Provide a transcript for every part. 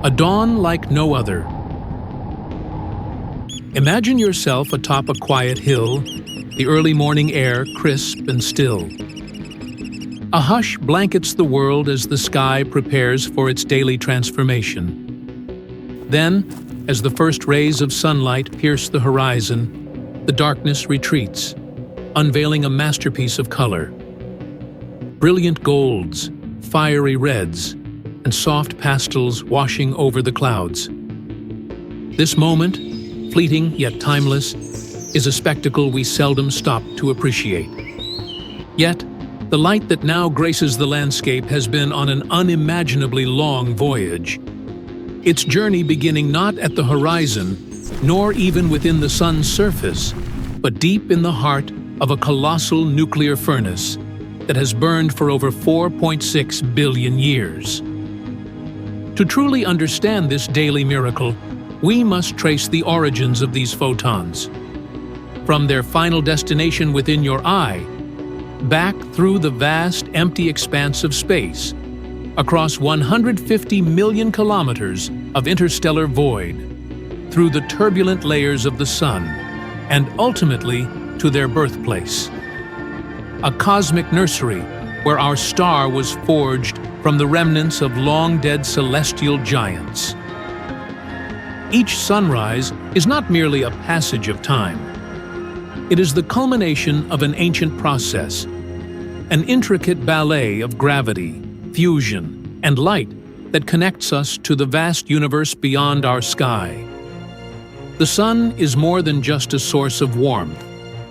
A dawn like no other. Imagine yourself atop a quiet hill, the early morning air crisp and still. A hush blankets the world as the sky prepares for its daily transformation. Then, as the first rays of sunlight pierce the horizon, the darkness retreats, unveiling a masterpiece of color. Brilliant golds, fiery reds, and soft pastels washing over the clouds. This moment, fleeting yet timeless, is a spectacle we seldom stop to appreciate. Yet, the light that now graces the landscape has been on an unimaginably long voyage. Its journey beginning not at the horizon, nor even within the sun's surface, but deep in the heart of a colossal nuclear furnace that has burned for over 4.6 billion years. To truly understand this daily miracle, we must trace the origins of these photons. From their final destination within your eye, back through the vast, empty expanse of space, across 150 million kilometers of interstellar void, through the turbulent layers of the sun, and ultimately to their birthplace. A cosmic nursery where our star was forged from the remnants of long-dead celestial giants. Each sunrise is not merely a passage of time. It is the culmination of an ancient process, an intricate ballet of gravity, fusion, and light that connects us to the vast universe beyond our sky. The sun is more than just a source of warmth.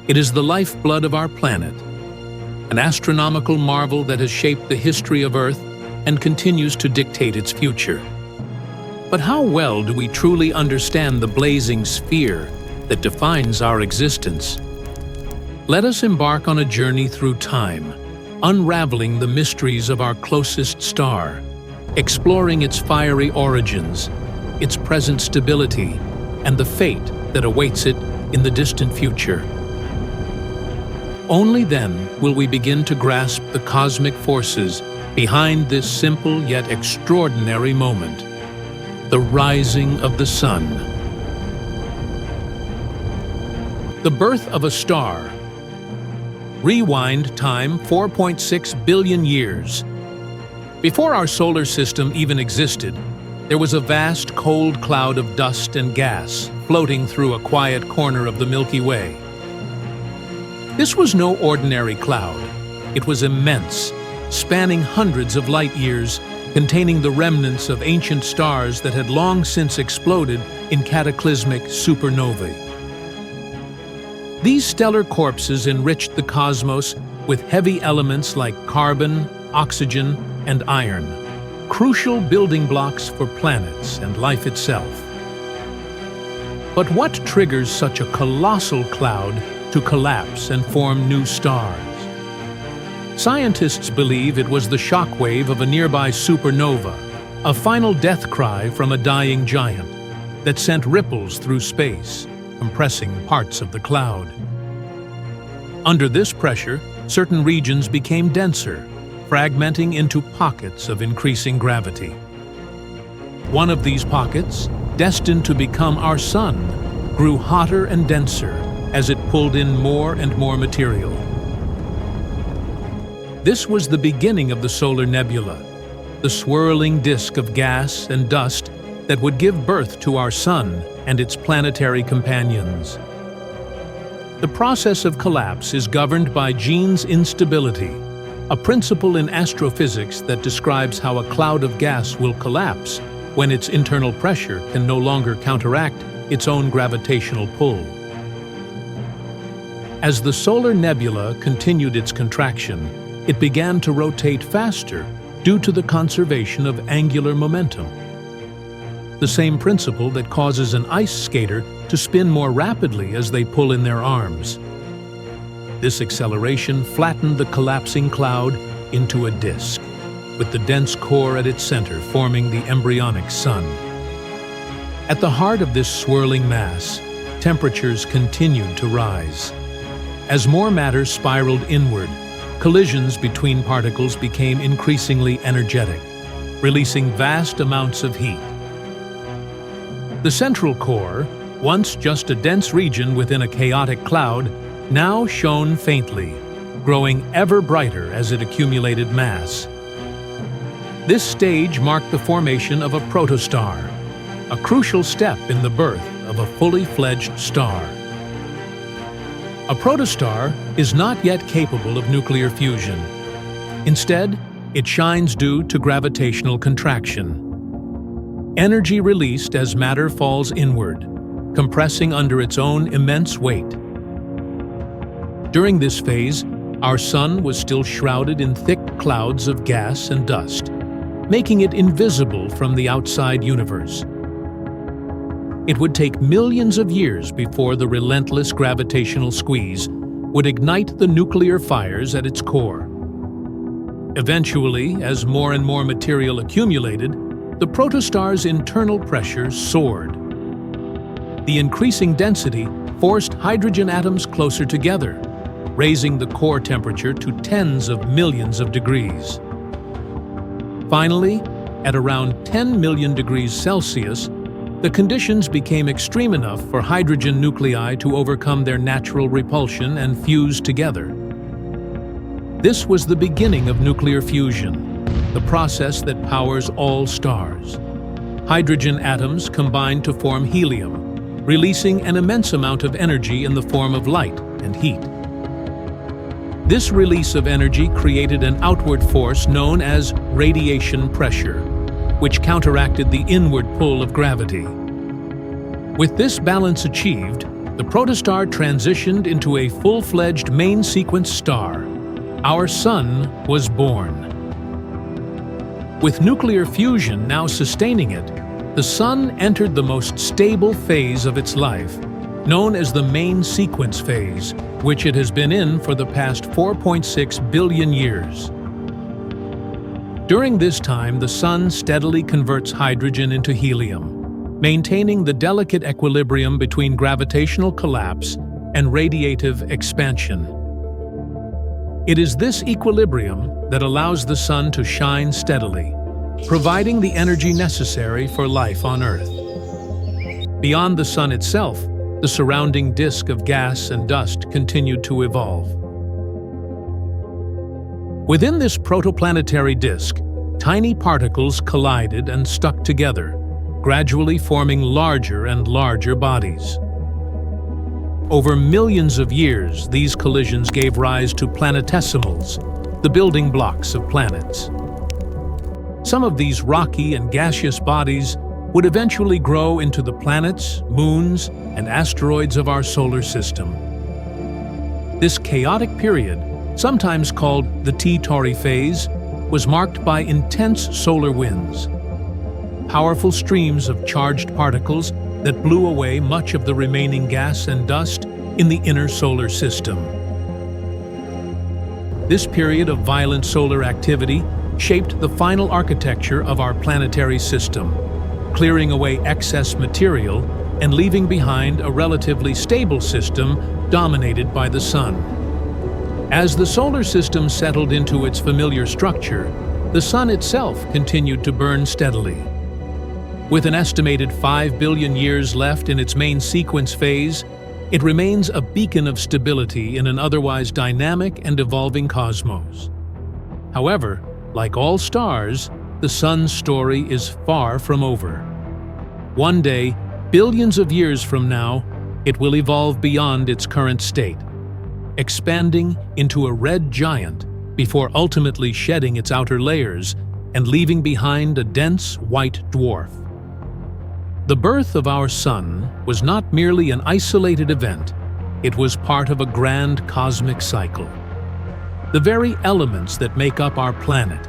It is the lifeblood of our planet, an astronomical marvel that has shaped the history of Earth and continues to dictate its future. But how well do we truly understand the blazing sphere that defines our existence? Let us embark on a journey through time, unraveling the mysteries of our closest star, exploring its fiery origins, its present stability, and the fate that awaits it in the distant future. Only then will we begin to grasp the cosmic forces behind this simple yet extraordinary moment, the rising of the sun. The birth of a star. Rewind time 4.6 billion years. Before our solar system even existed, there was a vast cold cloud of dust and gas floating through a quiet corner of the Milky Way. This was no ordinary cloud. It was immense, spanning hundreds of light years, containing the remnants of ancient stars that had long since exploded in cataclysmic supernovae. These stellar corpses enriched the cosmos with heavy elements like carbon, oxygen, and iron, crucial building blocks for planets and life itself. But what triggers such a colossal cloud to collapse and form new stars? Scientists believe it was the shockwave of a nearby supernova, a final death cry from a dying giant that sent ripples through space, compressing parts of the cloud. Under this pressure, certain regions became denser, fragmenting into pockets of increasing gravity. One of these pockets, destined to become our sun, grew hotter and denser as it pulled in more and more material. This was the beginning of the solar nebula, the swirling disk of gas and dust that would give birth to our sun and its planetary companions. The process of collapse is governed by Jean's instability, a principle in astrophysics that describes how a cloud of gas will collapse when its internal pressure can no longer counteract its own gravitational pull. As the solar nebula continued its contraction, it began to rotate faster due to the conservation of angular momentum, the same principle that causes an ice skater to spin more rapidly as they pull in their arms. This acceleration flattened the collapsing cloud into a disk, with the dense core at its center forming the embryonic sun. At the heart of this swirling mass, temperatures continued to rise. As more matter spiraled inward, collisions between particles became increasingly energetic, releasing vast amounts of heat, The central core, once just a dense region within a chaotic cloud, now shone faintly, growing ever brighter as it accumulated mass. This stage marked the formation of a protostar, a crucial step in the birth of a fully fledged star. A protostar is not yet capable of nuclear fusion. Instead, it shines due to gravitational contraction. Energy released as matter falls inward, compressing under its own immense weight. During this phase, our Sun was still shrouded in thick clouds of gas and dust, making it invisible from the outside universe. It would take millions of years before the relentless gravitational squeeze would ignite the nuclear fires at its core. Eventually, as more and more material accumulated, the protostar's internal pressure soared. The increasing density forced hydrogen atoms closer together, raising the core temperature to tens of millions of degrees. Finally, at around 10 million degrees Celsius, the conditions became extreme enough for hydrogen nuclei to overcome their natural repulsion and fuse together. This was the beginning of nuclear fusion, the process that powers all stars. Hydrogen atoms combine to form helium, releasing an immense amount of energy in the form of light and heat. This release of energy created an outward force known as radiation pressure, which counteracted the inward pull of gravity. With this balance achieved, the protostar transitioned into a full-fledged main sequence star. Our Sun was born. With nuclear fusion now sustaining it, the Sun entered the most stable phase of its life, known as the main sequence phase, which it has been in for the past 4.6 billion years. During this time, the Sun steadily converts hydrogen into helium, maintaining the delicate equilibrium between gravitational collapse and radiative expansion. It is this equilibrium that allows the Sun to shine steadily, providing the energy necessary for life on Earth. Beyond the Sun itself, the surrounding disk of gas and dust continued to evolve. Within this protoplanetary disk, tiny particles collided and stuck together, gradually forming larger and larger bodies. Over millions of years, these collisions gave rise to planetesimals, the building blocks of planets. Some of these rocky and gaseous bodies would eventually grow into the planets, moons, and asteroids of our solar system. This chaotic period, sometimes called the T-Tauri phase, was marked by intense solar winds, powerful streams of charged particles that blew away much of the remaining gas and dust in the inner solar system. This period of violent solar activity shaped the final architecture of our planetary system, clearing away excess material and leaving behind a relatively stable system dominated by the Sun. As the solar system settled into its familiar structure, the Sun itself continued to burn steadily. With an estimated 5 billion years left in its main sequence phase, it remains a beacon of stability in an otherwise dynamic and evolving cosmos. However, like all stars, the Sun's story is far from over. One day, billions of years from now, it will evolve beyond its current state, expanding into a red giant before ultimately shedding its outer layers and leaving behind a dense white dwarf. The birth of our Sun was not merely an isolated event, it was part of a grand cosmic cycle. The very elements that make up our planet,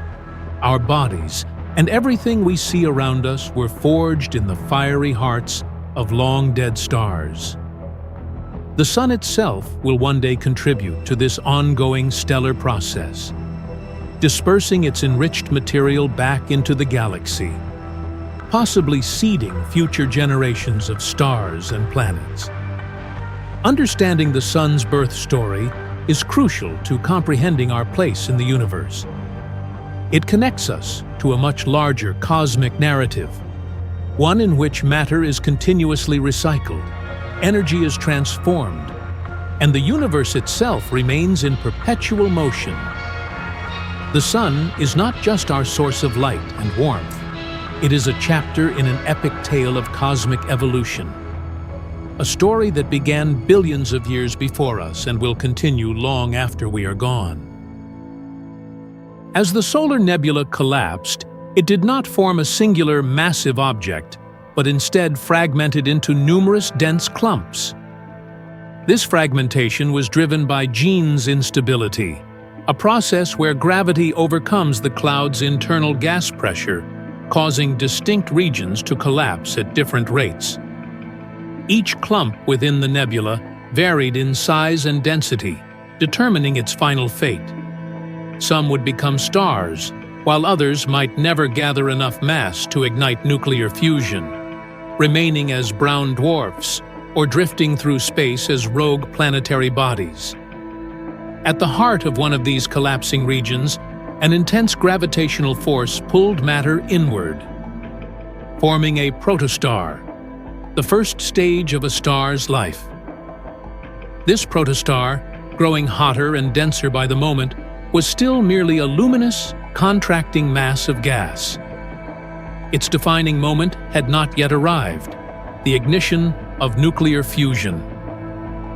our bodies, and everything we see around us were forged in the fiery hearts of long-dead stars. The Sun itself will one day contribute to this ongoing stellar process, dispersing its enriched material back into the galaxy, possibly seeding future generations of stars and planets. Understanding the Sun's birth story is crucial to comprehending our place in the universe. It connects us to a much larger cosmic narrative, one in which matter is continuously recycled, energy is transformed, and the universe itself remains in perpetual motion. The sun is not just our source of light and warmth. It is a chapter in an epic tale of cosmic evolution. A story that began billions of years before us and will continue long after we are gone. As the solar nebula collapsed, it did not form a singular massive object, but instead fragmented into numerous dense clumps. This fragmentation was driven by Jean's instability, a process where gravity overcomes the cloud's internal gas pressure, causing distinct regions to collapse at different rates. Each clump within the nebula varied in size and density, determining its final fate. Some would become stars, while others might never gather enough mass to ignite nuclear fusion, remaining as brown dwarfs or drifting through space as rogue planetary bodies. At the heart of one of these collapsing regions, an intense gravitational force pulled matter inward, forming a protostar, the first stage of a star's life. This protostar, growing hotter and denser by the moment, was still merely a luminous, contracting mass of gas. Its defining moment had not yet arrived, the ignition of nuclear fusion.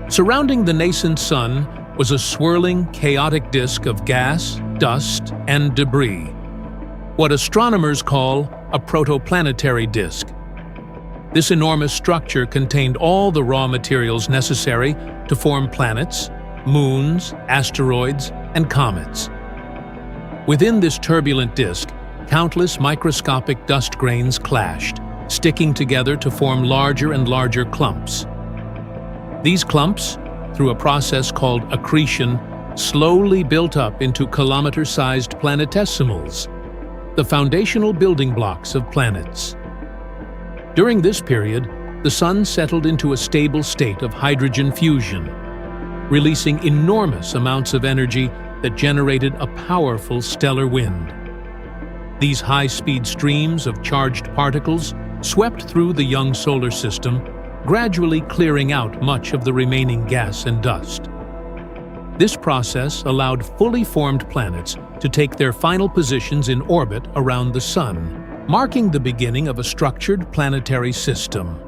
Surrounding the nascent sun was a swirling, chaotic disk of gas, dust, and debris, what astronomers call a protoplanetary disk. This enormous structure contained all the raw materials necessary to form planets, moons, asteroids, and comets. Within this turbulent disk, countless microscopic dust grains clashed, sticking together to form larger and larger clumps. These clumps, through a process called accretion, slowly built up into kilometer-sized planetesimals, the foundational building blocks of planets. During this period, the sun settled into a stable state of hydrogen fusion, releasing enormous amounts of energy that generated a powerful stellar wind. These high-speed streams of charged particles swept through the young solar system, gradually clearing out much of the remaining gas and dust. This process allowed fully formed planets to take their final positions in orbit around the sun, marking the beginning of a structured planetary system.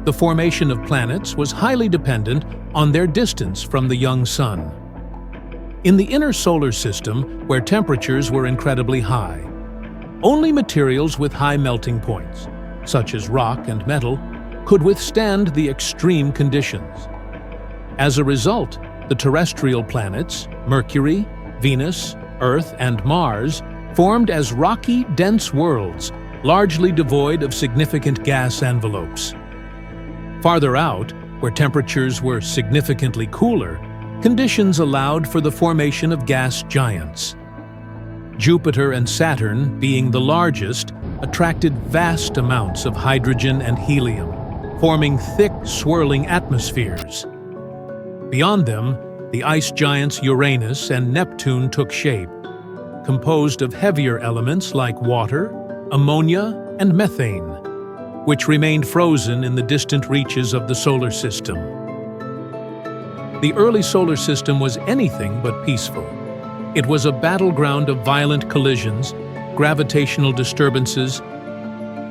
The formation of planets was highly dependent on their distance from the young sun. In the inner solar system, where temperatures were incredibly high, only materials with high melting points, such as rock and metal, could withstand the extreme conditions. As a result, the terrestrial planets, Mercury, Venus, Earth, and Mars, formed as rocky, dense worlds, largely devoid of significant gas envelopes. Farther out, where temperatures were significantly cooler, conditions allowed for the formation of gas giants. Jupiter and Saturn, being the largest, attracted vast amounts of hydrogen and helium, forming thick, swirling atmospheres. Beyond them, the ice giants Uranus and Neptune took shape, composed of heavier elements like water, ammonia, and methane, which remained frozen in the distant reaches of the solar system. The early solar system was anything but peaceful. It was a battleground of violent collisions, gravitational disturbances,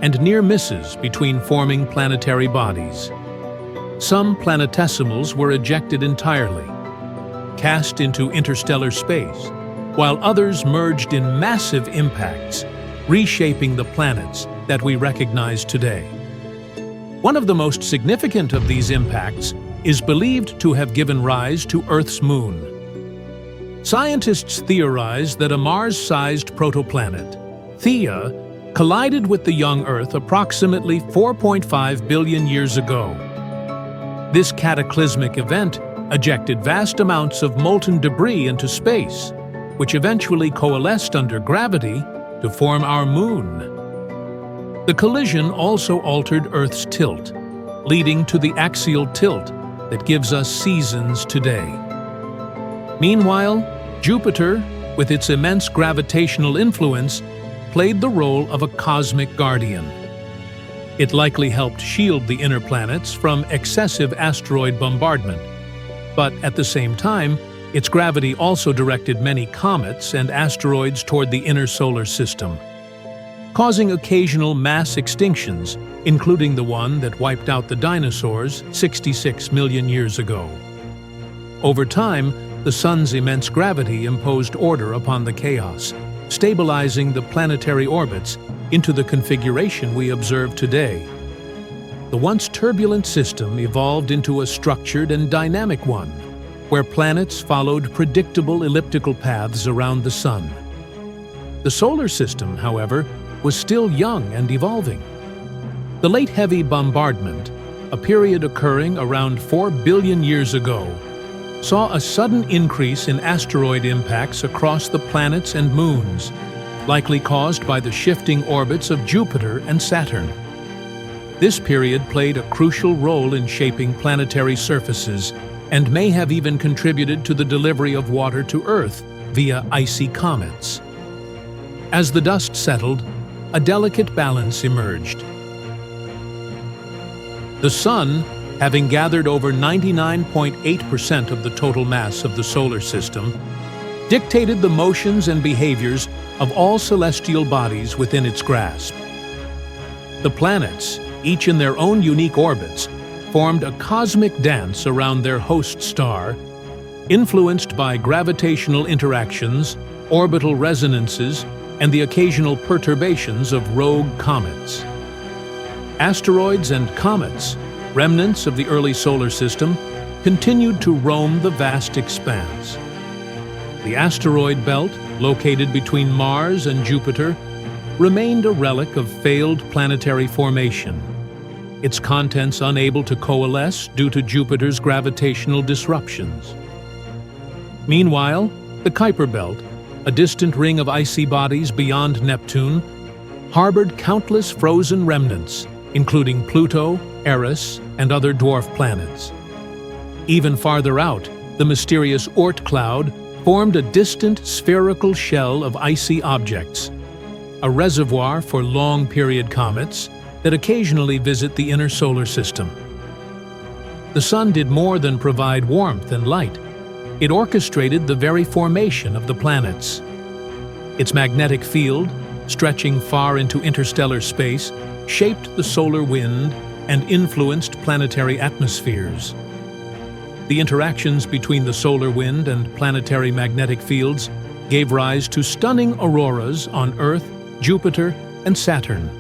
and near misses between forming planetary bodies. Some planetesimals were ejected entirely, cast into interstellar space, while others merged in massive impacts, reshaping the planets that we recognize today. One of the most significant of these impacts is believed to have given rise to Earth's moon. Scientists theorize that a Mars-sized protoplanet, Theia, collided with the young Earth approximately 4.5 billion years ago. This cataclysmic event ejected vast amounts of molten debris into space, which eventually coalesced under gravity to form our moon. The collision also altered Earth's tilt, leading to the axial tilt that gives us seasons today. Meanwhile, Jupiter, with its immense gravitational influence, played the role of a cosmic guardian. It likely helped shield the inner planets from excessive asteroid bombardment. But at the same time, its gravity also directed many comets and asteroids toward the inner solar system, causing occasional mass extinctions, including the one that wiped out the dinosaurs 66 million years ago. Over time, the Sun's immense gravity imposed order upon the chaos, stabilizing the planetary orbits into the configuration we observe today. The once turbulent system evolved into a structured and dynamic one, where planets followed predictable elliptical paths around the Sun. The solar system, however, was still young and evolving. The late heavy bombardment, a period occurring around 4 billion years ago, saw a sudden increase in asteroid impacts across the planets and moons, likely caused by the shifting orbits of Jupiter and Saturn. This period played a crucial role in shaping planetary surfaces and may have even contributed to the delivery of water to Earth via icy comets. As the dust settled, a delicate balance emerged. The Sun, having gathered over 99.8% of the total mass of the solar system, dictated the motions and behaviors of all celestial bodies within its grasp. The planets, each in their own unique orbits, formed a cosmic dance around their host star, influenced by gravitational interactions, orbital resonances, and the occasional perturbations of rogue comets. Asteroids and comets, remnants of the early solar system, continued to roam the vast expanse. The asteroid belt, located between Mars and Jupiter, remained a relic of failed planetary formation, its contents unable to coalesce due to Jupiter's gravitational disruptions. Meanwhile, the Kuiper Belt, a distant ring of icy bodies beyond Neptune, harbored countless frozen remnants, including Pluto, Eris, and other dwarf planets. Even farther out, the mysterious Oort cloud formed a distant spherical shell of icy objects, a reservoir for long-period comets that occasionally visit the inner solar system. The Sun did more than provide warmth and light. It orchestrated the very formation of the planets. Its magnetic field, stretching far into interstellar space, shaped the solar wind and influenced planetary atmospheres. The interactions between the solar wind and planetary magnetic fields gave rise to stunning auroras on Earth, Jupiter, and Saturn,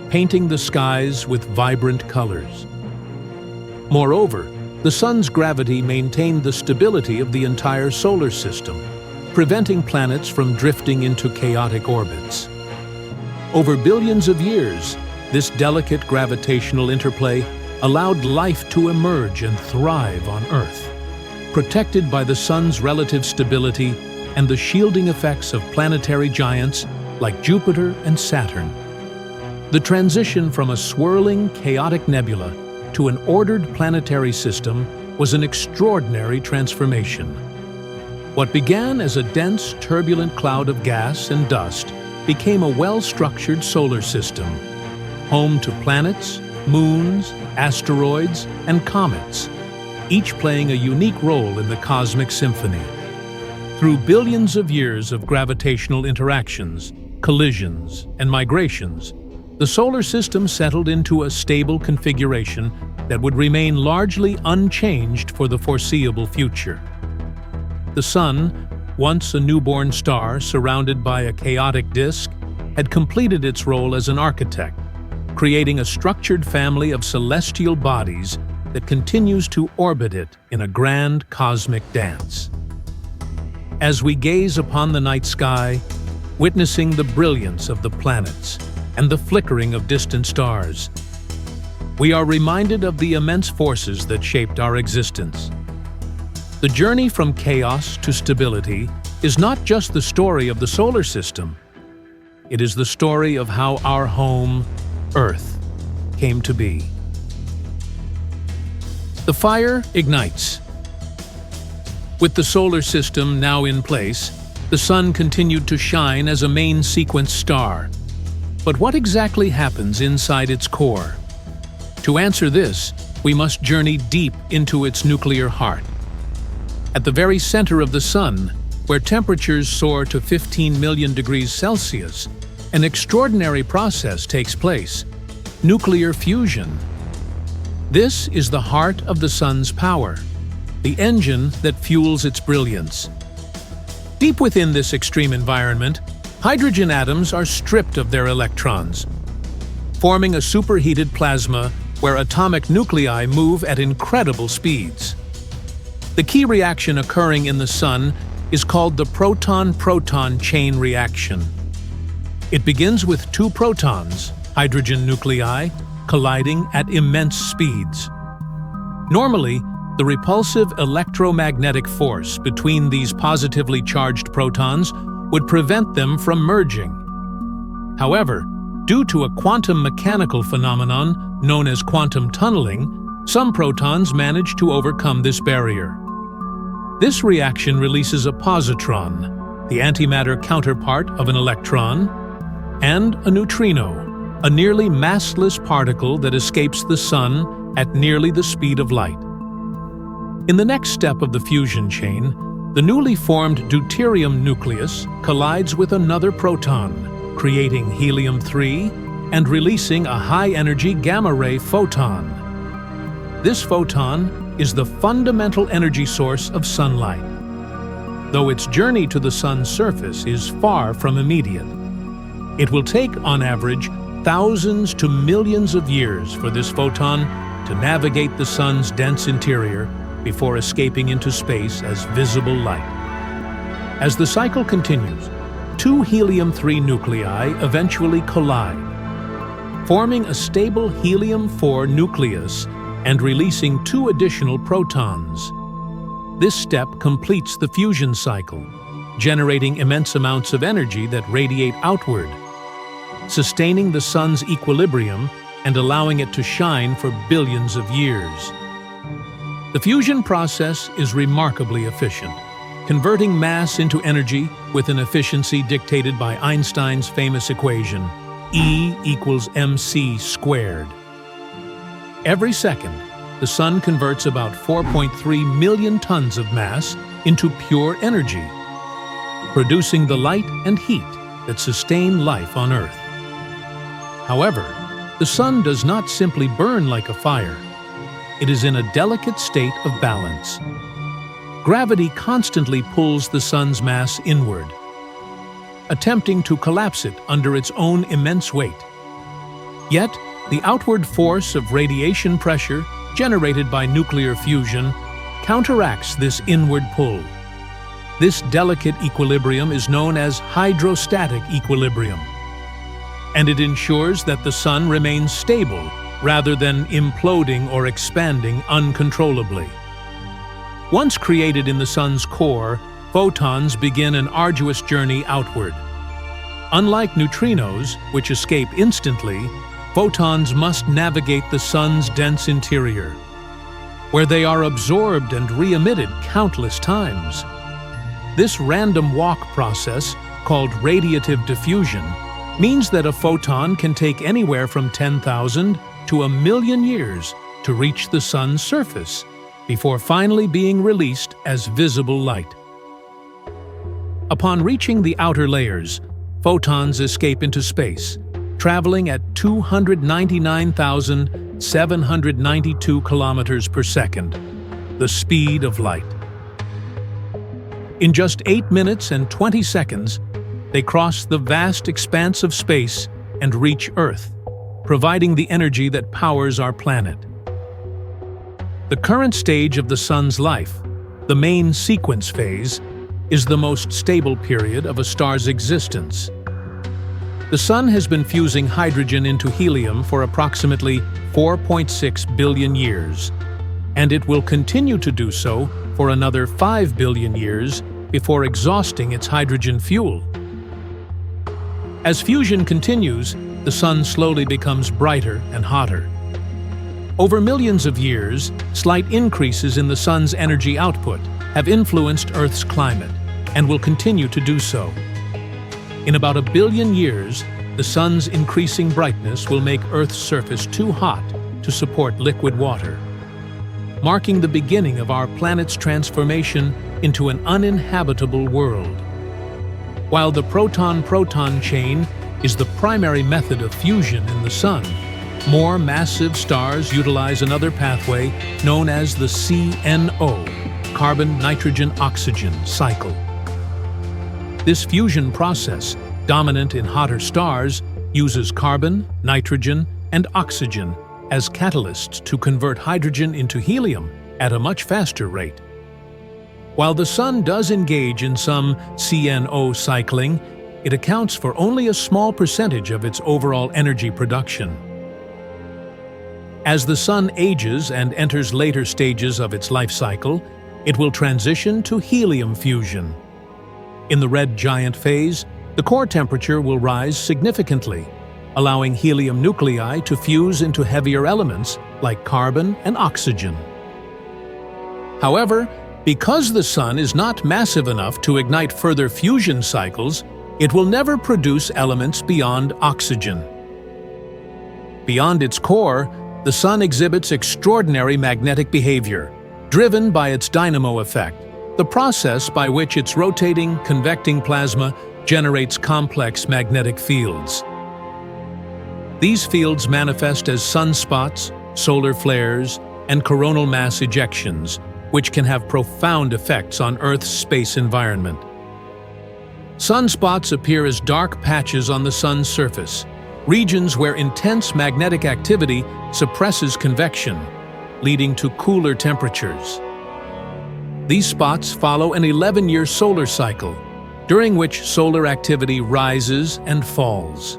painting the skies with vibrant colors. Moreover, the Sun's gravity maintained the stability of the entire solar system, preventing planets from drifting into chaotic orbits. Over billions of years, this delicate gravitational interplay allowed life to emerge and thrive on Earth, protected by the Sun's relative stability and the shielding effects of planetary giants like Jupiter and Saturn. The transition from a swirling, chaotic nebula to an ordered planetary system was an extraordinary transformation. What began as a dense, turbulent cloud of gas and dust became a well-structured solar system, home to planets, moons, asteroids, and comets, each playing a unique role in the cosmic symphony. Through billions of years of gravitational interactions, collisions, and migrations, the solar system settled into a stable configuration that would remain largely unchanged for the foreseeable future. The Sun, once a newborn star surrounded by a chaotic disk, had completed its role as an architect, creating a structured family of celestial bodies that continues to orbit it in a grand cosmic dance. As we gaze upon the night sky, witnessing the brilliance of the planets and the flickering of distant stars, we are reminded of the immense forces that shaped our existence. The journey from chaos to stability is not just the story of the solar system. It is the story of how our home, Earth, came to be. The fire ignites. With the solar system now in place, the Sun continued to shine as a main sequence star. But what exactly happens inside its core? To answer this, we must journey deep into its nuclear heart. At the very center of the Sun, where temperatures soar to 15 million degrees Celsius, an extraordinary process takes place: nuclear fusion. This is the heart of the Sun's power, the engine that fuels its brilliance. Deep within this extreme environment, hydrogen atoms are stripped of their electrons, forming a superheated plasma where atomic nuclei move at incredible speeds. The key reaction occurring in the Sun is called the proton-proton chain reaction. It begins with two protons, hydrogen nuclei, colliding at immense speeds. Normally, the repulsive electromagnetic force between these positively charged protons would prevent them from merging. However, due to a quantum mechanical phenomenon known as quantum tunneling, some protons manage to overcome this barrier. This reaction releases a positron, the antimatter counterpart of an electron, and a neutrino, a nearly massless particle that escapes the Sun at nearly the speed of light. In the next step of the fusion chain, the newly formed deuterium nucleus collides with another proton, creating helium-3 and releasing a high-energy gamma-ray photon. This photon is the fundamental energy source of sunlight. Though its journey to the Sun's surface is far from immediate, it will take, on average, thousands to millions of years for this photon to navigate the Sun's dense interior before escaping into space as visible light. As the cycle continues, two helium-3 nuclei eventually collide, forming a stable helium-4 nucleus and releasing two additional protons. This step completes the fusion cycle, generating immense amounts of energy that radiate outward, sustaining the Sun's equilibrium and allowing it to shine for billions of years. The fusion process is remarkably efficient, converting mass into energy with an efficiency dictated by Einstein's famous equation, E equals mc squared. Every second, the Sun converts about 4.3 million tons of mass into pure energy, producing the light and heat that sustain life on Earth. However, the Sun does not simply burn like a fire. It is in a delicate state of balance. Gravity constantly pulls the Sun's mass inward, attempting to collapse it under its own immense weight. Yet, the outward force of radiation pressure generated by nuclear fusion counteracts this inward pull. This delicate equilibrium is known as hydrostatic equilibrium, and it ensures that the Sun remains stable rather than imploding or expanding uncontrollably. Once created in the Sun's core, photons begin an arduous journey outward. Unlike neutrinos, which escape instantly, photons must navigate the Sun's dense interior, where they are absorbed and re-emitted countless times. This random walk process, called radiative diffusion, means that a photon can take anywhere from 10,000 to 1,000,000 years to reach the Sun's surface, before finally being released as visible light. Upon reaching the outer layers, photons escape into space, traveling at 299,792 kilometers per second, the speed of light. In just 8 minutes and 20 seconds, they cross the vast expanse of space and reach Earth, providing the energy that powers our planet. The current stage of the Sun's life, the main sequence phase, is the most stable period of a star's existence. The Sun has been fusing hydrogen into helium for approximately 4.6 billion years, and it will continue to do so for another 5 billion years before exhausting its hydrogen fuel. As fusion continues, the Sun slowly becomes brighter and hotter. Over millions of years, slight increases in the Sun's energy output have influenced Earth's climate and will continue to do so. In about 1 billion years, the sun's increasing brightness will make Earth's surface too hot to support liquid water, marking the beginning of our planet's transformation into an uninhabitable world. While the proton-proton chain is the primary method of fusion in the sun, more massive stars utilize another pathway known as the CNO, carbon-nitrogen-oxygen cycle. This fusion process, dominant in hotter stars, uses carbon, nitrogen, and oxygen as catalysts to convert hydrogen into helium at a much faster rate. While the sun does engage in some CNO cycling, it accounts for only a small percentage of its overall energy production. As the sun ages and enters later stages of its life cycle, it will transition to helium fusion. In the red giant phase, the core temperature will rise significantly, allowing helium nuclei to fuse into heavier elements like carbon and oxygen. However, because the sun is not massive enough to ignite further fusion cycles, it will never produce elements beyond oxygen. Beyond its core, the sun exhibits extraordinary magnetic behavior, driven by its dynamo effect, the process by which its rotating, convecting plasma generates complex magnetic fields. These fields manifest as sunspots, solar flares, and coronal mass ejections, which can have profound effects on Earth's space environment. Sunspots appear as dark patches on the sun's surface, regions where intense magnetic activity suppresses convection, leading to cooler temperatures. These spots follow an 11-year solar cycle, during which solar activity rises and falls.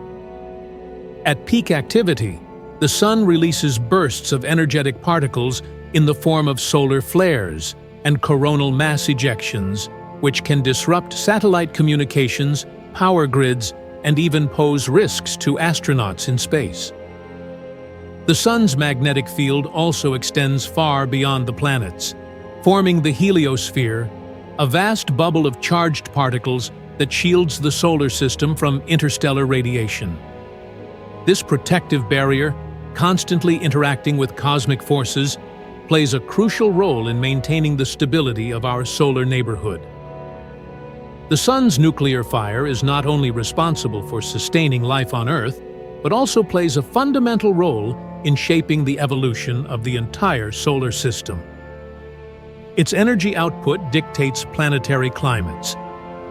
At peak activity, the sun releases bursts of energetic particles in the form of solar flares and coronal mass ejections, which can disrupt satellite communications, power grids, and even pose risks to astronauts in space. The sun's magnetic field also extends far beyond the planets, forming the heliosphere, a vast bubble of charged particles that shields the solar system from interstellar radiation. This protective barrier, constantly interacting with cosmic forces, plays a crucial role in maintaining the stability of our solar neighborhood. The sun's nuclear fire is not only responsible for sustaining life on Earth, but also plays a fundamental role in shaping the evolution of the entire solar system. Its energy output dictates planetary climates,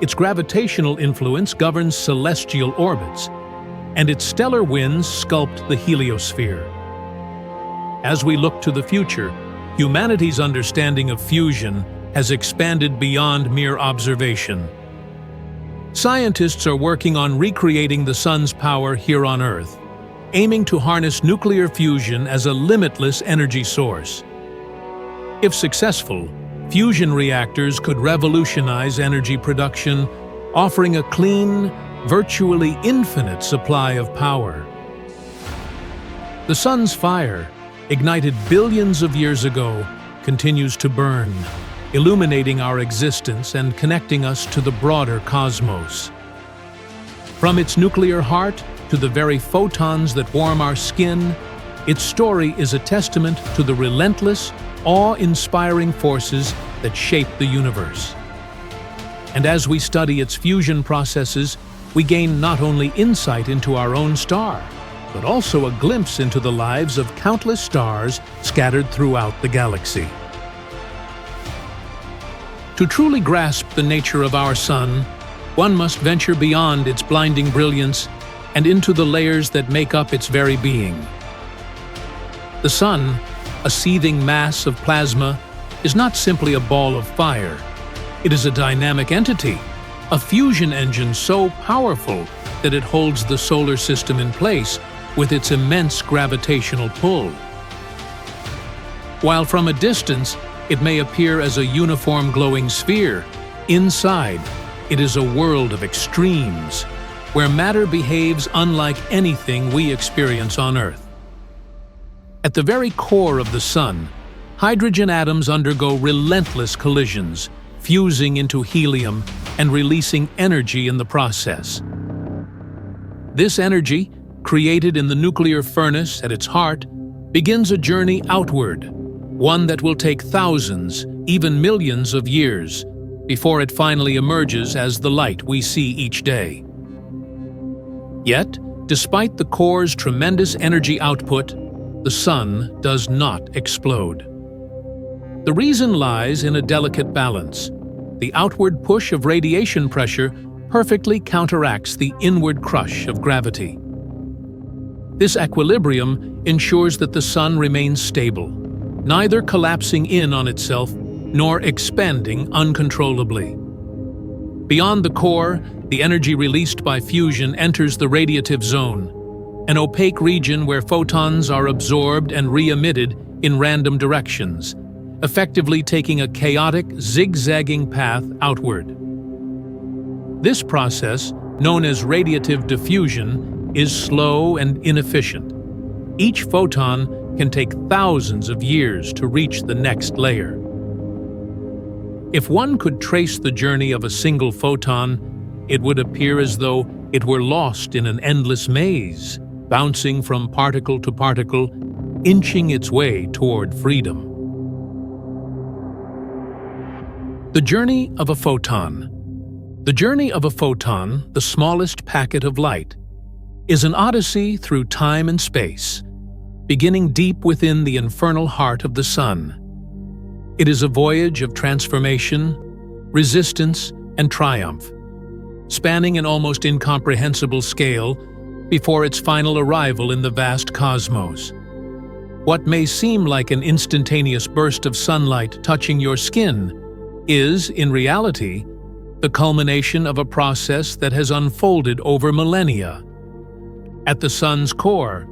its gravitational influence governs celestial orbits, and its stellar winds sculpt the heliosphere. As we look to the future, humanity's understanding of fusion has expanded beyond mere observation. Scientists are working on recreating the sun's power here on Earth, aiming to harness nuclear fusion as a limitless energy source. If successful, fusion reactors could revolutionize energy production, offering a clean, virtually infinite supply of power. The sun's fire, ignited billions of years ago, continues to burn, illuminating our existence and connecting us to the broader cosmos. From its nuclear heart to the very photons that warm our skin, its story is a testament to the relentless, awe-inspiring forces that shape the universe. And as we study its fusion processes, we gain not only insight into our own star, but also a glimpse into the lives of countless stars scattered throughout the galaxy. To truly grasp the nature of our sun, one must venture beyond its blinding brilliance and into the layers that make up its very being. The sun, a seething mass of plasma, is not simply a ball of fire. It is a dynamic entity, a fusion engine so powerful that it holds the solar system in place with its immense gravitational pull. While from a distance, it may appear as a uniform glowing sphere, inside, it is a world of extremes, where matter behaves unlike anything we experience on Earth. At the very core of the sun, hydrogen atoms undergo relentless collisions, fusing into helium and releasing energy in the process. This energy, created in the nuclear furnace at its heart, begins a journey outward, one that will take thousands, even millions of years, before it finally emerges as the light we see each day. Yet, despite the core's tremendous energy output, the sun does not explode. The reason lies in a delicate balance. The outward push of radiation pressure perfectly counteracts the inward crush of gravity. This equilibrium ensures that the sun remains stable, neither collapsing in on itself nor expanding uncontrollably. Beyond the core, the energy released by fusion enters the radiative zone, an opaque region where photons are absorbed and re-emitted in random directions, effectively taking a chaotic, zigzagging path outward. This process, known as radiative diffusion, is slow and inefficient. Each photon can take thousands of years to reach the next layer. If one could trace the journey of a single photon, it would appear as though it were lost in an endless maze, bouncing from particle to particle, inching its way toward freedom. The journey of a photon. The journey of a photon, the smallest packet of light, is an odyssey through time and space, beginning deep within the infernal heart of the sun. It is a voyage of transformation, resistance, and triumph, spanning an almost incomprehensible scale before its final arrival in the vast cosmos. What may seem like an instantaneous burst of sunlight touching your skin is, in reality, the culmination of a process that has unfolded over millennia. At the sun's core,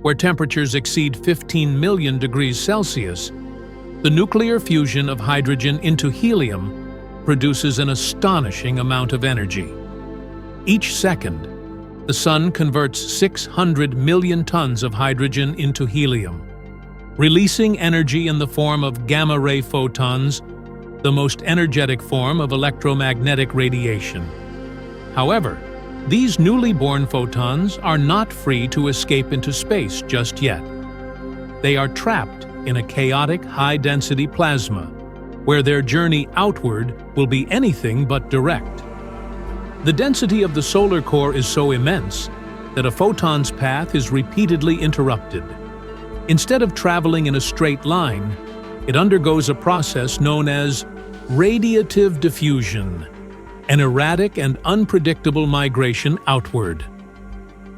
where temperatures exceed 15 million degrees Celsius, the nuclear fusion of hydrogen into helium produces an astonishing amount of energy. Each second, the sun converts 600 million tons of hydrogen into helium, releasing energy in the form of gamma-ray photons, the most energetic form of electromagnetic radiation. However, these newly born photons are not free to escape into space just yet. They are trapped in a chaotic high-density plasma, where their journey outward will be anything but direct. The density of the solar core is so immense that a photon's path is repeatedly interrupted. Instead of traveling in a straight line, it undergoes a process known as radiative diffusion, an erratic and unpredictable migration outward.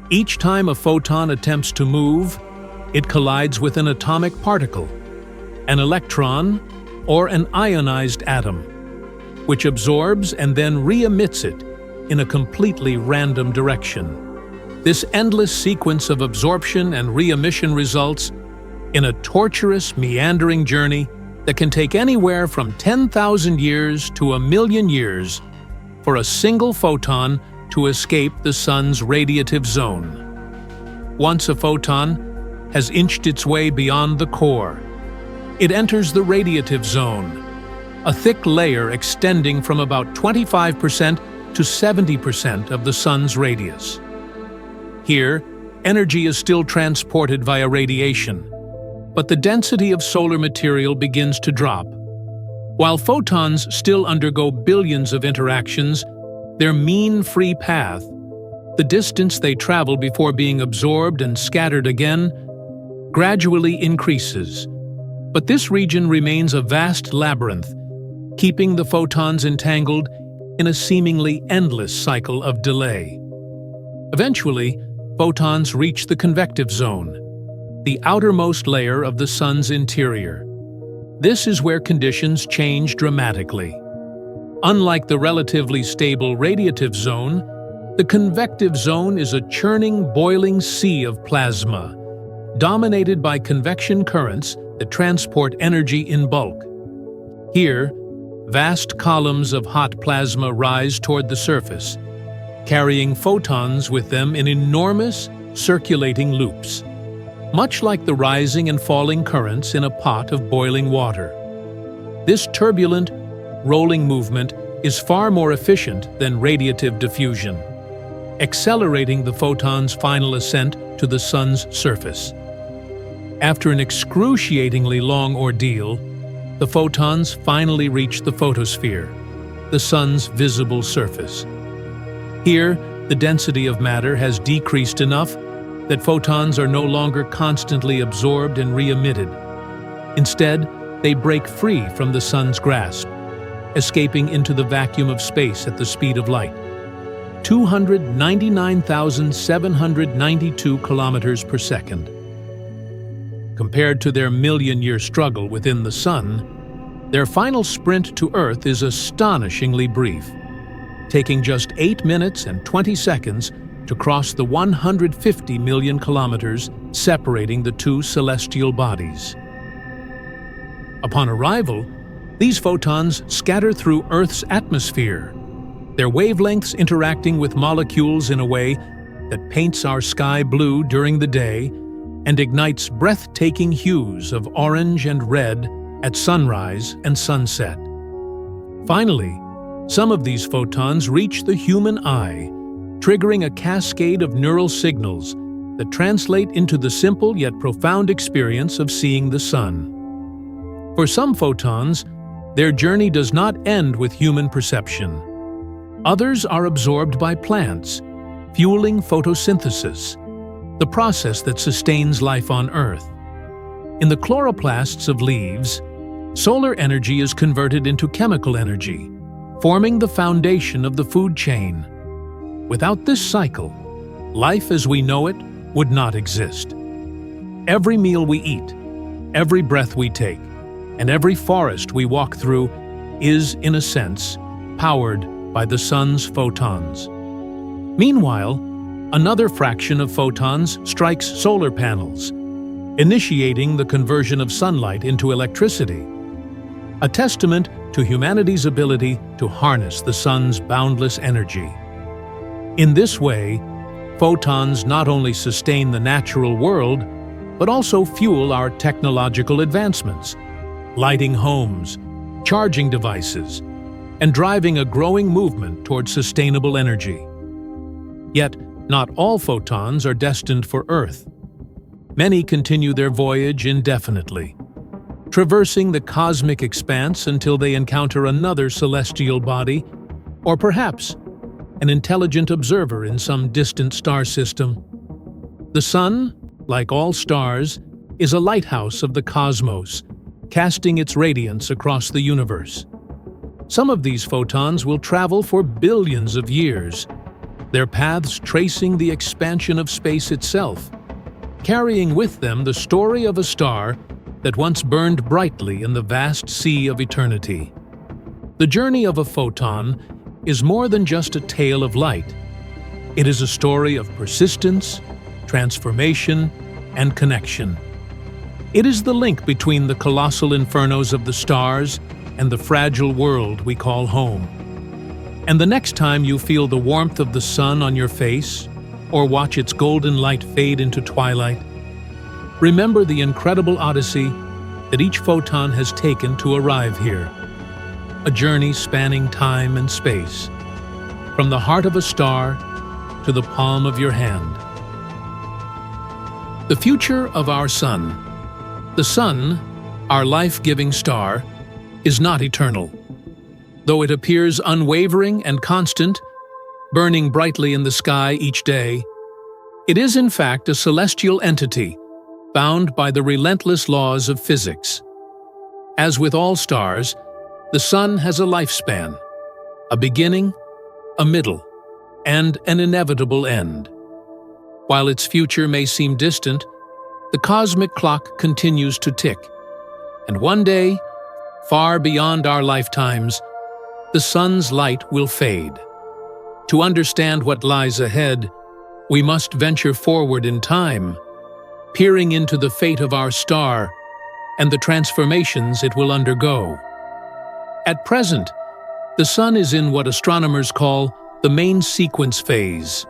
Each time a photon attempts to move, it collides with an atomic particle, an electron, or an ionized atom, which absorbs and then re-emits it in a completely random direction. This endless sequence of absorption and re-emission results in a torturous, meandering journey that can take anywhere from 10,000 years to 1,000,000 years for a single photon to escape the sun's radiative zone. Once a photon has inched its way beyond the core, it enters the radiative zone, a thick layer extending from about 25% to 70% of the sun's radius. Here, energy is still transported via radiation, but the density of solar material begins to drop. While photons still undergo billions of interactions, their mean free path, the distance they travel before being absorbed and scattered again, gradually increases. But this region remains a vast labyrinth, keeping the photons entangled in a seemingly endless cycle of delay. Eventually, photons reach the convective zone, the outermost layer of the sun's interior. This is where conditions change dramatically. Unlike the relatively stable radiative zone, the convective zone is a churning, boiling sea of plasma, dominated by convection currents that transport energy in bulk. Here, vast columns of hot plasma rise toward the surface, carrying photons with them in enormous, circulating loops, much like the rising and falling currents in a pot of boiling water. This turbulent, rolling movement is far more efficient than radiative diffusion. accelerating the photon's final ascent to the sun's surface. After an excruciatingly long ordeal, the photons finally reach the photosphere, the sun's visible surface. Here, the density of matter has decreased enough that photons are no longer constantly absorbed and re-emitted. Instead, they break free from the sun's grasp, escaping into the vacuum of space at the speed of light. 299,792 kilometers per second. Compared to their million-year struggle within the sun, their final sprint to Earth is astonishingly brief, taking just 8 minutes and 20 seconds to cross the 150 million kilometers separating the two celestial bodies. Upon arrival, these photons scatter through Earth's atmosphere, their wavelengths interacting with molecules in a way that paints our sky blue during the day and ignites breathtaking hues of orange and red at sunrise and sunset. Finally, some of these photons reach the human eye, triggering a cascade of neural signals that translate into the simple yet profound experience of seeing the sun. For some photons, their journey does not end with human perception. Others are absorbed by plants, fueling photosynthesis, the process that sustains life on Earth. In the chloroplasts of leaves, solar energy is converted into chemical energy, forming the foundation of the food chain. Without this cycle, life as we know it would not exist. Every meal we eat, every breath we take, and every forest we walk through is, in a sense, powered by the sun's photons. Meanwhile, another fraction of photons strikes solar panels, initiating the conversion of sunlight into electricity, a testament to humanity's ability to harness the sun's boundless energy. In this way, photons not only sustain the natural world, but also fuel our technological advancements, lighting homes, charging devices, and driving a growing movement toward sustainable energy. Yet, not all photons are destined for Earth. Many continue their voyage indefinitely, traversing the cosmic expanse until they encounter another celestial body, or perhaps an intelligent observer in some distant star system. The sun, like all stars, is a lighthouse of the cosmos, casting its radiance across the universe. Some of these photons will travel for billions of years, their paths tracing the expansion of space itself, carrying with them the story of a star that once burned brightly in the vast sea of eternity. The journey of a photon is more than just a tale of light. It is a story of persistence, transformation, and connection. It is the link between the colossal infernos of the stars and the fragile world we call home. And the next time you feel the warmth of the sun on your face, or watch its golden light fade into twilight, remember the incredible odyssey that each photon has taken to arrive here. A journey spanning time and space, from the heart of a star to the palm of your hand. The future of our sun. The sun, our life-giving star, is not eternal. Though it appears unwavering and constant, burning brightly in the sky each day, it is in fact a celestial entity, bound by the relentless laws of physics. As with all stars, the sun has a lifespan, a beginning, a middle, and an inevitable end. While its future may seem distant, the cosmic clock continues to tick, and one day, far beyond our lifetimes, the sun's light will fade. To understand what lies ahead, we must venture forward in time, peering into the fate of our star and the transformations it will undergo. At present, the sun is in what astronomers call the main sequence phase,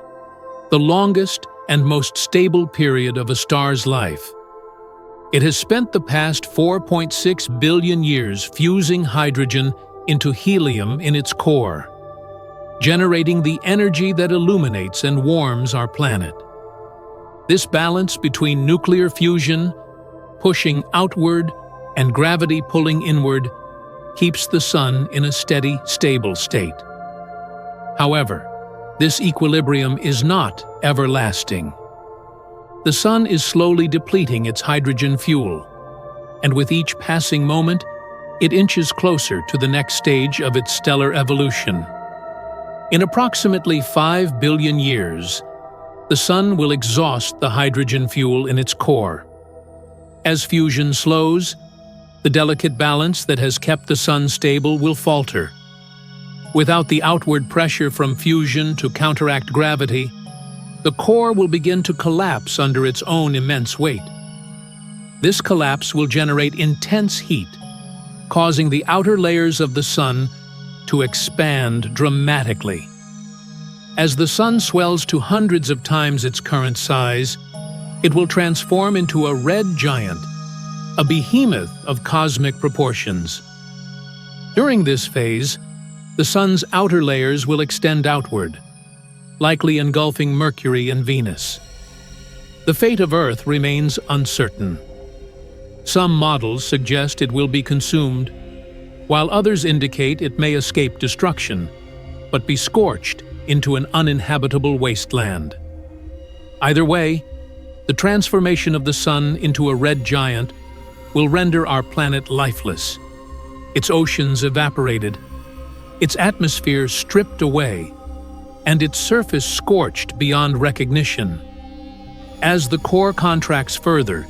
the longest and most stable period of a star's life. It has spent the past 4.6 billion years fusing hydrogen into helium in its core. generating the energy that illuminates and warms our planet. This balance between nuclear fusion, pushing outward, and gravity pulling inward keeps the Sun in a steady, stable state. However, this equilibrium is not everlasting. The Sun is slowly depleting its hydrogen fuel, and with each passing moment, it inches closer to the next stage of its stellar evolution. In approximately 5 billion years, the Sun will exhaust the hydrogen fuel in its core. As fusion slows, the delicate balance that has kept the Sun stable will falter. Without the outward pressure from fusion to counteract gravity, the core will begin to collapse under its own immense weight. This collapse will generate intense heat, causing the outer layers of the Sun to expand dramatically. As the Sun swells to hundreds of times its current size, it will transform into a red giant, a behemoth of cosmic proportions. During this phase, the Sun's outer layers will extend outward, likely engulfing Mercury and Venus. The fate of Earth remains uncertain. Some models suggest it will be consumed, while others indicate it may escape destruction, but be scorched into an uninhabitable wasteland. Either way, the transformation of the Sun into a red giant will render our planet lifeless, its oceans evaporated, its atmosphere stripped away, and its surface scorched beyond recognition. As the core contracts further,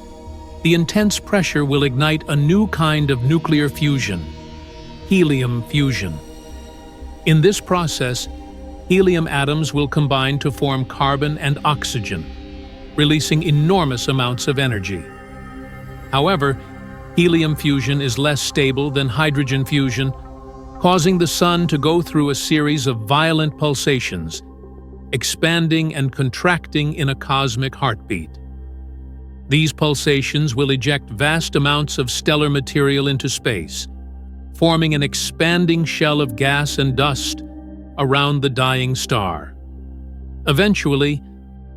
the intense pressure will ignite a new kind of nuclear fusion, helium fusion. In this process, helium atoms will combine to form carbon and oxygen, releasing enormous amounts of energy. However, helium fusion is less stable than hydrogen fusion, causing the Sun to go through a series of violent pulsations, expanding and contracting in a cosmic heartbeat. These pulsations will eject vast amounts of stellar material into space, forming an expanding shell of gas and dust around the dying star. Eventually,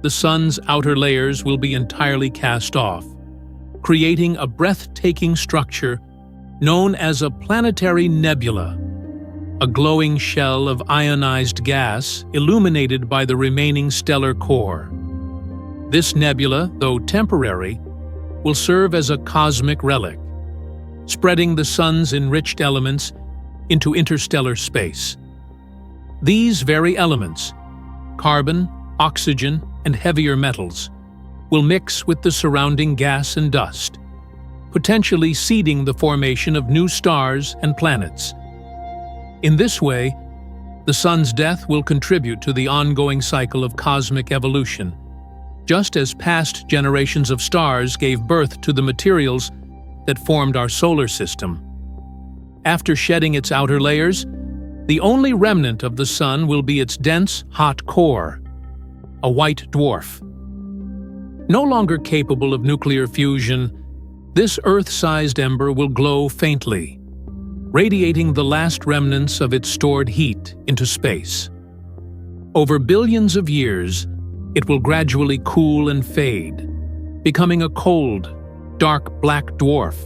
the Sun's outer layers will be entirely cast off, creating a breathtaking structure known as a planetary nebula, a glowing shell of ionized gas illuminated by the remaining stellar core. This nebula, though temporary, will serve as a cosmic relic, spreading the Sun's enriched elements into interstellar space. These very elements, carbon, oxygen, and heavier metals, will mix with the surrounding gas and dust, potentially seeding the formation of new stars and planets. In this way, the Sun's death will contribute to the ongoing cycle of cosmic evolution, just as past generations of stars gave birth to the materials that formed our solar system. After shedding its outer layers, the only remnant of the Sun will be its dense, hot core, a white dwarf. No longer capable of nuclear fusion, this Earth-sized ember will glow faintly, radiating the last remnants of its stored heat into space. Over billions of years, it will gradually cool and fade, becoming a cold, dark black dwarf,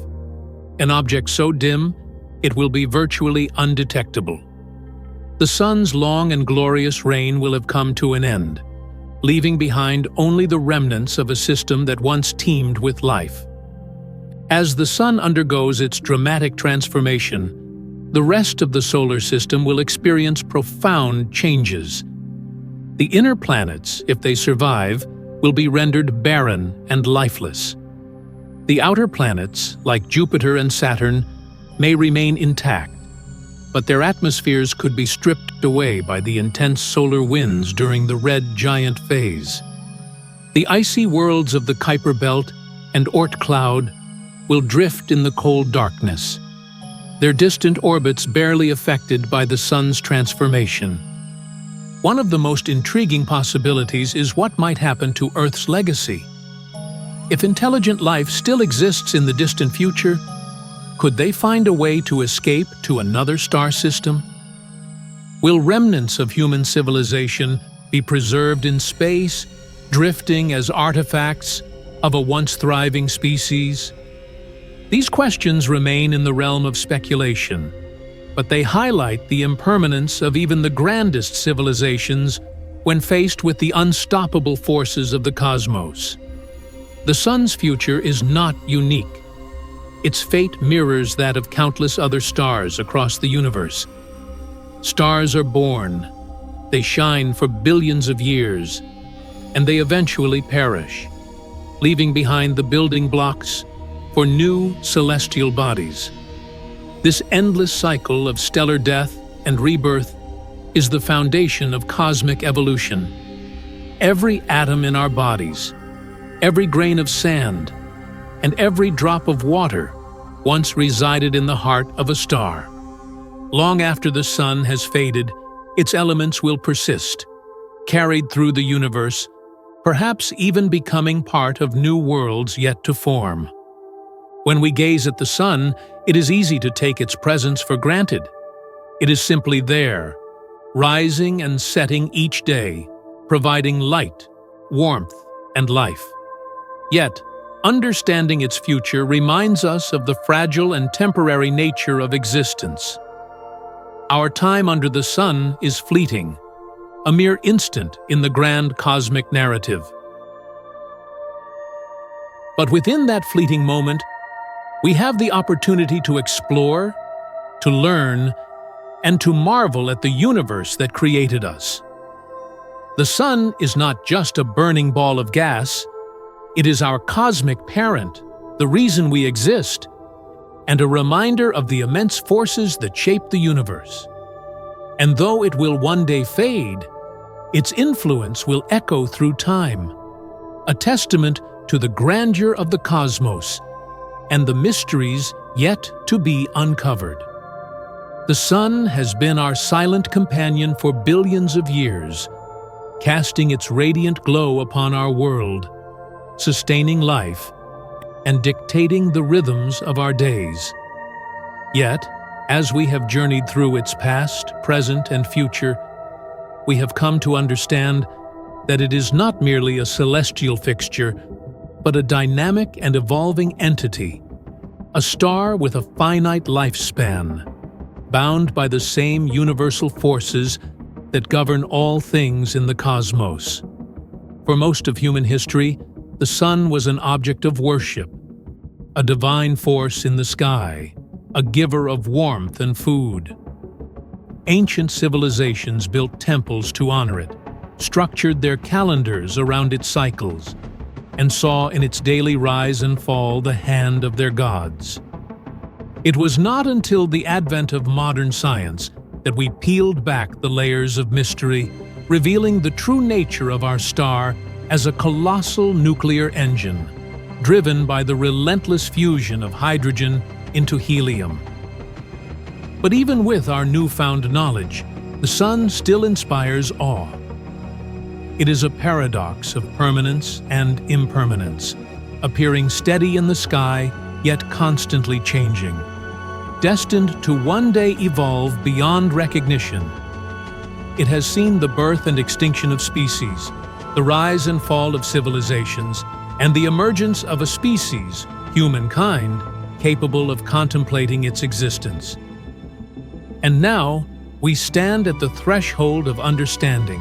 an object so dim it will be virtually undetectable. The Sun's long and glorious reign will have come to an end, leaving behind only the remnants of a system that once teemed with life. As the Sun undergoes its dramatic transformation, the rest of the solar system will experience profound changes. The inner planets, if they survive, will be rendered barren and lifeless. The outer planets, like Jupiter and Saturn, may remain intact, but their atmospheres could be stripped away by the intense solar winds during the red giant phase. The icy worlds of the Kuiper Belt and Oort cloud will drift in the cold darkness, their distant orbits barely affected by the Sun's transformation. One of the most intriguing possibilities is what might happen to Earth's legacy. If intelligent life still exists in the distant future, could they find a way to escape to another star system? Will remnants of human civilization be preserved in space, drifting as artifacts of a once thriving species? These questions remain in the realm of speculation, but they highlight the impermanence of even the grandest civilizations when faced with the unstoppable forces of the cosmos. The Sun's future is not unique. Its fate mirrors that of countless other stars across the universe. Stars are born, they shine for billions of years, and they eventually perish, leaving behind the building blocks for new celestial bodies. This endless cycle of stellar death and rebirth is the foundation of cosmic evolution. Every atom in our bodies, every grain of sand, and every drop of water once resided in the heart of a star. Long after the sun has faded, its elements will persist, carried through the universe, perhaps even becoming part of new worlds yet to form. When we gaze at the sun, it is easy to take its presence for granted. It is simply there, rising and setting each day, providing light, warmth, and life. Yet, understanding its future reminds us of the fragile and temporary nature of existence. Our time under the sun is fleeting, a mere instant in the grand cosmic narrative. But within that fleeting moment, we have the opportunity to explore, to learn, and to marvel at the universe that created us. The sun is not just a burning ball of gas, it is our cosmic parent, the reason we exist, and a reminder of the immense forces that shape the universe. And though it will one day fade, its influence will echo through time, a testament to the grandeur of the cosmos and the mysteries yet to be uncovered. The sun has been our silent companion for billions of years, casting its radiant glow upon our world, sustaining life, and dictating the rhythms of our days. Yet, as we have journeyed through its past, present, and future, we have come to understand that it is not merely a celestial fixture, but a dynamic and evolving entity, a star with a finite lifespan, bound by the same universal forces that govern all things in the cosmos. For most of human history, the sun was an object of worship, a divine force in the sky, a giver of warmth and food. Ancient civilizations built temples to honor it, structured their calendars around its cycles, and saw in its daily rise and fall the hand of their gods. It was not until the advent of modern science that we peeled back the layers of mystery, revealing the true nature of our star as a colossal nuclear engine, driven by the relentless fusion of hydrogen into helium. But even with our newfound knowledge, the sun still inspires awe. It is a paradox of permanence and impermanence, appearing steady in the sky, yet constantly changing. Destined to one day evolve beyond recognition, it has seen the birth and extinction of species, the rise and fall of civilizations, and the emergence of a species, humankind, capable of contemplating its existence. And now, we stand at the threshold of understanding,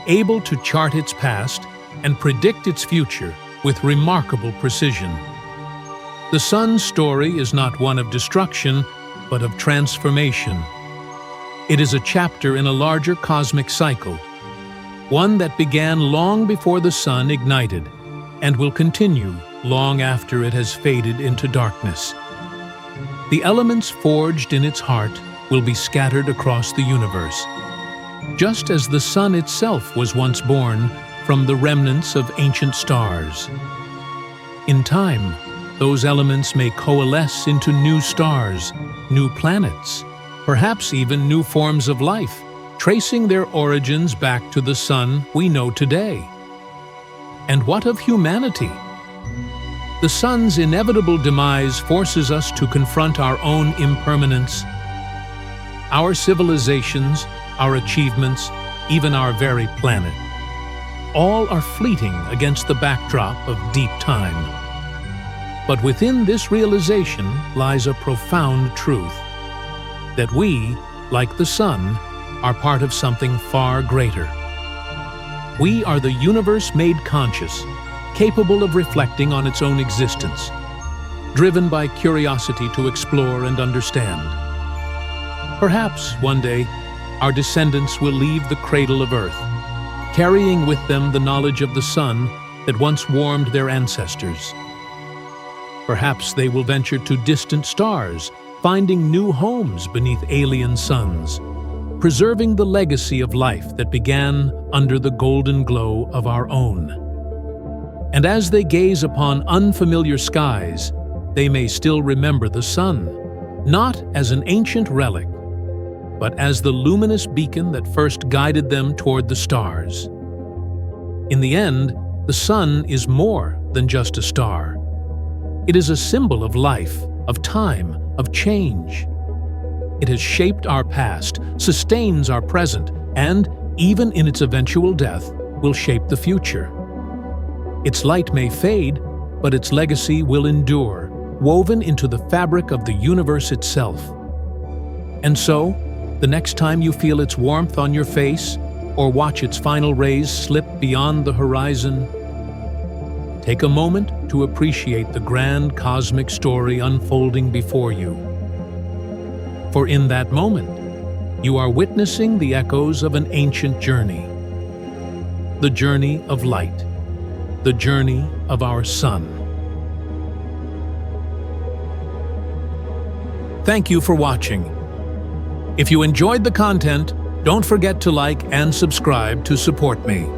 able to chart its past and predict its future with remarkable precision. The sun's story is not one of destruction, but of transformation. It is a chapter in a larger cosmic cycle, one that began long before the sun ignited and will continue long after it has faded into darkness. The elements forged in its heart will be scattered across the universe, just as the sun itself was once born from the remnants of ancient stars. In time, those elements may coalesce into new stars, new planets, perhaps even new forms of life, tracing their origins back to the sun we know today. And what of humanity? The sun's inevitable demise forces us to confront our own impermanence. Our civilizations, our achievements, even our very planet, all are fleeting against the backdrop of deep time. But within this realization lies a profound truth, that we, like the sun, are part of something far greater. We are the universe made conscious, capable of reflecting on its own existence, driven by curiosity to explore and understand. Perhaps one day, our descendants will leave the cradle of Earth, carrying with them the knowledge of the sun that once warmed their ancestors. Perhaps they will venture to distant stars, finding new homes beneath alien suns, preserving the legacy of life that began under the golden glow of our own. And as they gaze upon unfamiliar skies, they may still remember the sun, not as an ancient relic, but as the luminous beacon that first guided them toward the stars. In the end, the sun is more than just a star. It is a symbol of life, of time, of change. It has shaped our past, sustains our present, and, even in its eventual death, will shape the future. Its light may fade, but its legacy will endure, woven into the fabric of the universe itself. And so, the next time you feel its warmth on your face, or watch its final rays slip beyond the horizon, take a moment to appreciate the grand cosmic story unfolding before you. For in that moment, you are witnessing the echoes of an ancient journey. The journey of light. The journey of our sun. Thank you for watching. If you enjoyed the content, don't forget to like and subscribe to support me.